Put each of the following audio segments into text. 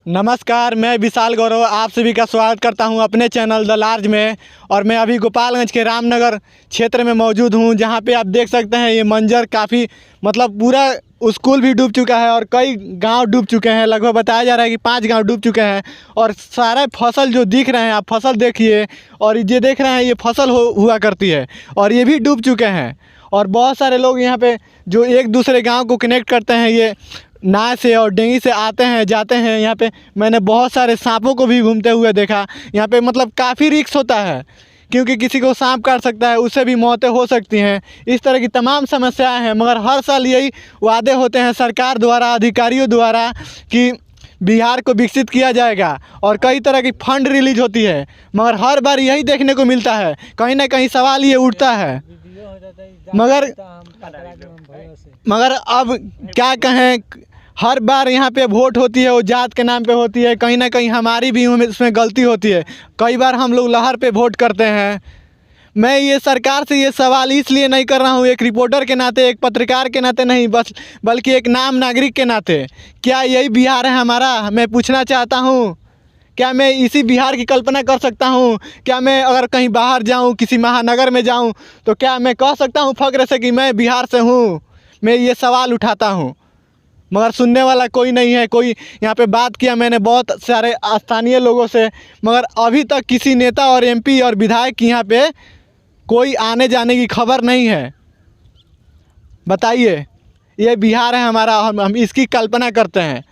नमस्कार, मैं विशाल गौरव आप सभी का स्वागत करता हूं अपने चैनल द लार्ज में। और मैं अभी गोपालगंज के रामनगर क्षेत्र में मौजूद हूं, जहां पे आप देख सकते हैं ये मंजर काफ़ी पूरा स्कूल भी डूब चुका है और कई गांव डूब चुके हैं। लगभग बताया जा रहा है कि 5 गांव डूब चुके हैं। और सारे फसल जो दिख रहे हैं, आप फसल देखिए और ये देख रहे हैं ये फसल हुआ करती है और ये भी डूब चुके हैं। और बहुत सारे लोग यहाँ पे जो एक दूसरे गाँव को कनेक्ट करते हैं ये नाव से और डेंगी से आते हैं जाते हैं। यहाँ पे मैंने बहुत सारे सांपों को भी घूमते हुए देखा। यहाँ पे काफ़ी रिस्क होता है, क्योंकि किसी को सांप काट सकता है, उससे भी मौतें हो सकती हैं। इस तरह की तमाम समस्याएं हैं, मगर हर साल यही वादे होते हैं सरकार द्वारा, अधिकारियों द्वारा, कि बिहार को विकसित किया जाएगा और कई तरह की फंड रिलीज होती है, मगर हर बार यही देखने को मिलता है। कहीं ना कहीं सवाल ये उठता है, मगर अब क्या कहें, हर बार यहाँ पे वोट होती है वो जात के नाम पे होती है। कहीं ना कहीं हमारी भी इसमें गलती होती है। कई बार हम लोग लहर पे वोट करते हैं। मैं ये सरकार से ये सवाल इसलिए नहीं कर रहा हूँ, एक रिपोर्टर के नाते, एक पत्रकार के नाते नहीं, बल्कि एक नाम नागरिक के नाते। क्या यही बिहार है हमारा? मैं पूछना चाहता हूँ, क्या मैं इसी बिहार की कल्पना कर सकता हूँ? क्या मैं अगर कहीं बाहर जाऊँ, किसी महानगर में जाऊँ, तो क्या मैं कह सकता हूँ फ़ख्र से कि मैं बिहार से हूँ? मैं ये सवाल उठाता हूँ, मगर सुनने वाला कोई नहीं है। कोई यहाँ पे बात किया मैंने बहुत सारे स्थानीय लोगों से, मगर अभी तक किसी नेता और एमपी और विधायक की यहाँ पे कोई आने जाने की खबर नहीं है। बताइए, ये बिहार है हमारा, हम इसकी कल्पना करते हैं।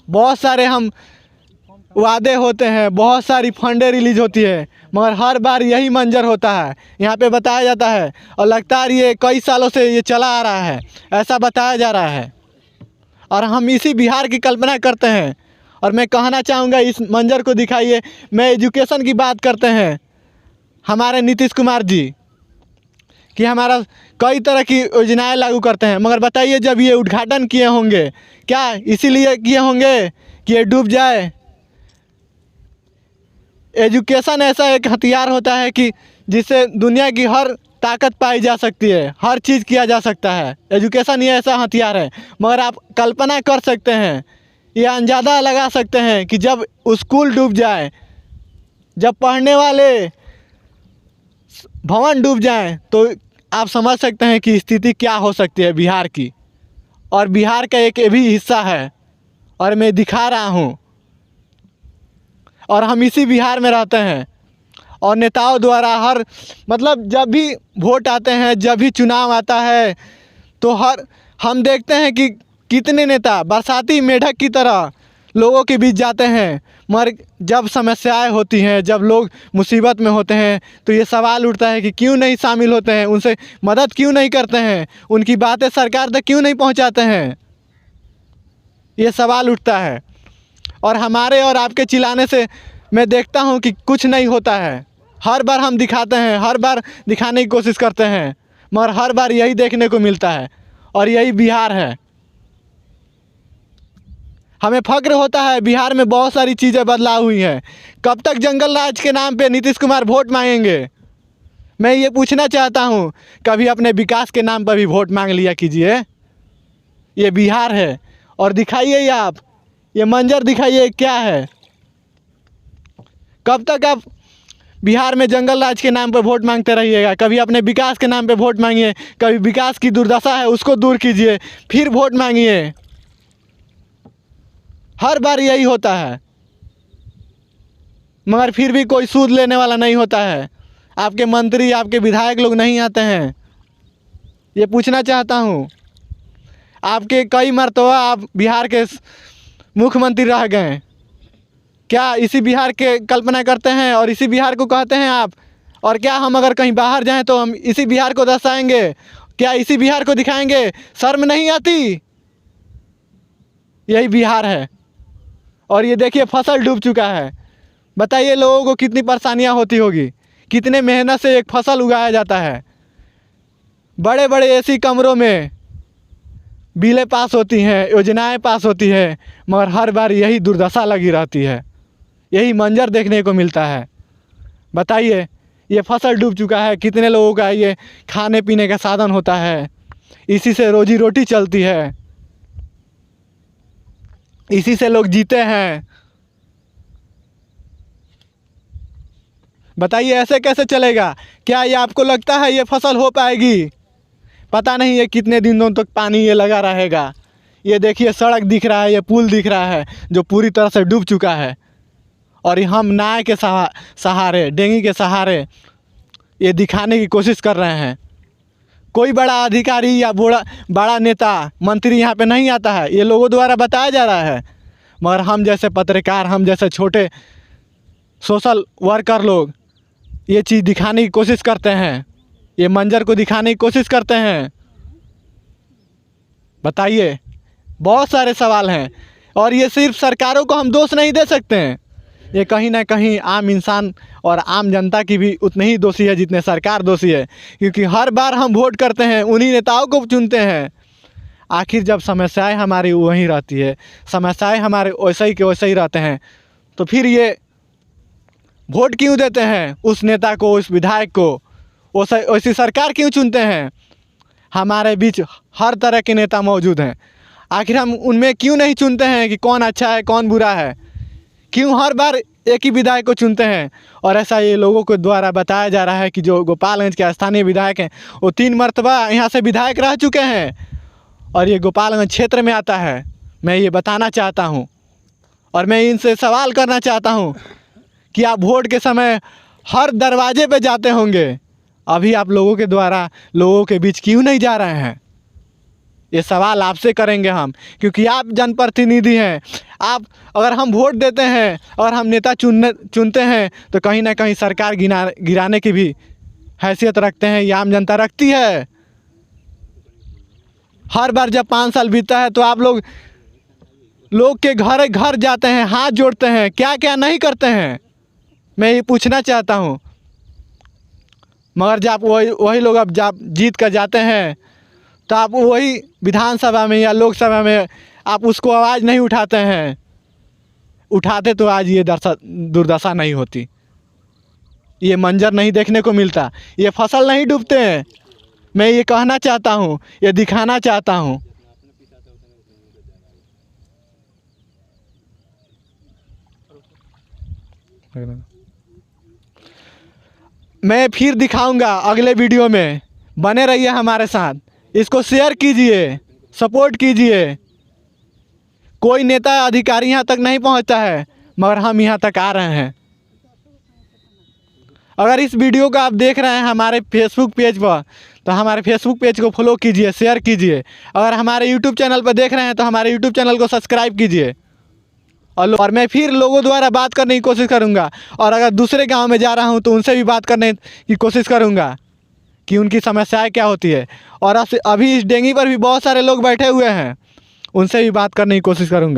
बहुत सारे हम वादे होते हैं, बहुत सारी फंडें रिलीज होती है, मगर हर बार यही मंजर होता है। यहाँ पे बताया जाता है और लगता है ये कई सालों से ये चला आ रहा है, ऐसा बताया जा रहा है और हम इसी बिहार की कल्पना करते हैं। और मैं कहना चाहूँगा, इस मंजर को दिखाइए। मैं एजुकेशन की बात करते हैं हमारे नीतीश कुमार जी, कि हमारा कई तरह की योजनाएं लागू करते हैं, मगर बताइए जब ये उद्घाटन किए होंगे, क्या इसीलिए किए होंगे कि ये डूब जाए? एजुकेशन ऐसा एक हथियार होता है कि जिससे दुनिया की हर ताकत पाई जा सकती है, हर चीज़ किया जा सकता है। एजुकेशन ये ऐसा हथियार है। मगर आप कल्पना कर सकते हैं, ये अंदाज़ा लगा सकते हैं कि जब स्कूल डूब जाए, जब पढ़ने वाले भवन डूब जाएं, तो आप समझ सकते हैं कि स्थिति क्या हो सकती है बिहार की। और बिहार का एक ये भी हिस्सा है और मैं दिखा रहा हूँ, और हम इसी बिहार में रहते हैं। और नेताओं द्वारा हर जब भी वोट आते हैं, जब भी चुनाव आता है, तो हम देखते हैं कि कितने नेता बरसाती मेढक की तरह लोगों के बीच जाते हैं। मगर जब समस्याएं होती हैं, जब लोग मुसीबत में होते हैं, तो ये सवाल उठता है कि क्यों नहीं शामिल होते हैं, उनसे मदद क्यों नहीं करते हैं, उनकी बातें सरकार तक क्यों नहीं पहुंचाते हैं, ये सवाल उठता है। और हमारे और आपके चिल्लाने से मैं देखता हूं कि कुछ नहीं होता है। हर बार हम दिखाते हैं, हर बार दिखाने की कोशिश करते हैं, मगर हर बार यही देखने को मिलता है और यही बिहार है। हमें फ़ख्र होता है बिहार में बहुत सारी चीज़ें बदलाव हुई हैं। कब तक जंगल राज के नाम पे नीतीश कुमार वोट मांगेंगे? मैं ये पूछना चाहता हूँ, कभी अपने विकास के नाम पर भी वोट मांग लिया कीजिए। ये बिहार है। और दिखाइए, आप ये मंजर दिखाइए क्या है। कब तक आप बिहार में जंगल राज के नाम पर वोट मांगते रहिएगा? कभी अपने विकास के नाम पे वोट मांगिए, कभी विकास की दुर्दशा है उसको दूर कीजिए, फिर वोट मांगिए। हर बार यही होता है, मगर फिर भी कोई सूद लेने वाला नहीं होता है। आपके मंत्री, आपके विधायक लोग नहीं आते हैं। ये पूछना चाहता हूँ, आपके कई मर्तबा आप बिहार के मुख्यमंत्री रह गए, क्या इसी बिहार के कल्पना करते हैं और इसी बिहार को कहते हैं आप? और क्या हम अगर कहीं बाहर जाएं तो हम इसी बिहार को दर्शाएंगे? क्या इसी बिहार को दिखाएंगे? शर्म नहीं आती? यही बिहार है। और ये देखिए फसल डूब चुका है। बताइए लोगों को कितनी परेशानियां होती होगी, कितने मेहनत से एक फसल उगाया जाता है। बड़े बड़े एसी कमरों में बिलें पास होती हैं, योजनाएं पास होती हैं, मगर हर बार यही दुर्दशा लगी रहती है, यही मंजर देखने को मिलता है। बताइए, ये फसल डूब चुका है, कितने लोगों का ये खाने पीने का साधन होता है, इसी से रोजी रोटी चलती है, इसी से लोग जीते हैं। बताइए ऐसे कैसे चलेगा? क्या ये आपको लगता है ये फसल हो पाएगी? पता नहीं ये कितने दिनों तक पानी ये लगा रहेगा। ये देखिए सड़क दिख रहा है, ये पुल दिख रहा है जो पूरी तरह से डूब चुका है, और हम नाव के सहारे, डेंगी के सहारे ये दिखाने की कोशिश कर रहे हैं। कोई बड़ा अधिकारी या बड़ा नेता मंत्री यहाँ पे नहीं आता है, ये लोगों द्वारा बताया जा रहा है। मगर हम जैसे पत्रकार, हम जैसे छोटे सोशल वर्कर लोग ये चीज़ दिखाने की कोशिश करते हैं, ये मंजर को दिखाने की कोशिश करते हैं। बताइए, बहुत सारे सवाल हैं, और ये सिर्फ सरकारों को हम दोष नहीं दे सकते हैं। ये कहीं ना कहीं आम इंसान और आम जनता की भी उतनी ही दोषी है जितने सरकार दोषी है, क्योंकि हर बार हम वोट करते हैं, उन्हीं नेताओं को चुनते हैं। आखिर जब समस्याएं हमारी वहीं रहती है, समस्याएं हमारे वैसे ही के वैसे ही रहते हैं, तो फिर ये वोट क्यों देते हैं उस नेता को, उस विधायक को? वैसी सरकार क्यों चुनते हैं? हमारे बीच हर तरह के नेता मौजूद हैं, आखिर हम उनमें क्यों नहीं चुनते हैं कि कौन अच्छा है कौन बुरा है? क्यों हर बार एक ही विधायक को चुनते हैं? और ऐसा ये लोगों के द्वारा बताया जा रहा है कि जो गोपालगंज के स्थानीय विधायक हैं वो 3 मरतबा यहाँ से विधायक रह चुके हैं, और ये गोपालगंज क्षेत्र में आता है। मैं ये बताना चाहता हूँ, और मैं इनसे सवाल करना चाहता हूँ कि आप वोट के समय हर दरवाजे पे जाते होंगे, अभी आप लोगों के द्वारा लोगों के बीच क्यों नहीं जा रहे हैं? ये सवाल आपसे करेंगे हम, क्योंकि आप जनप्रतिनिधि हैं। आप, अगर हम वोट देते हैं और हम नेता चुनते हैं तो कहीं ना कहीं सरकार गिराने की भी हैसियत रखते हैं, ये आम जनता रखती है। हर बार जब 5 साल बीतता है तो आप लोग के घर जाते हैं, हाथ जोड़ते हैं, क्या क्या नहीं करते हैं? मैं ये पूछना चाहता हूँ। मगर जब वही लोग अब जब जीत कर जाते हैं तो आप वही विधानसभा में या लोकसभा में आप उसको आवाज़ नहीं उठाते हैं। उठाते तो आज ये दुर्दशा नहीं होती, ये मंजर नहीं देखने को मिलता, ये फसल नहीं डूबते हैं। मैं ये कहना चाहता हूँ, ये दिखाना चाहता हूँ। मैं फिर दिखाऊंगा अगले वीडियो में, बने रहिए हमारे साथ। इसको शेयर कीजिए, सपोर्ट कीजिए। कोई नेता अधिकारी यहाँ तक नहीं पहुँचता है, मगर हम यहाँ तक आ रहे हैं। अगर इस वीडियो को आप देख रहे हैं हमारे फेसबुक पेज पर, तो हमारे फेसबुक पेज को फॉलो कीजिए, शेयर कीजिए। अगर हमारे यूट्यूब चैनल पर देख रहे हैं तो हमारे यूट्यूब चैनल को सब्सक्राइब कीजिए। और मैं फिर लोगों द्वारा बात करने की कोशिश करूंगा, और अगर दूसरे गांव में जा रहा हूं तो उनसे भी बात करने की कोशिश करूंगा कि उनकी समस्याएं क्या होती है। और अभी इस डेंगी पर भी बहुत सारे लोग बैठे हुए हैं, उनसे भी बात करने की कोशिश करूंगा।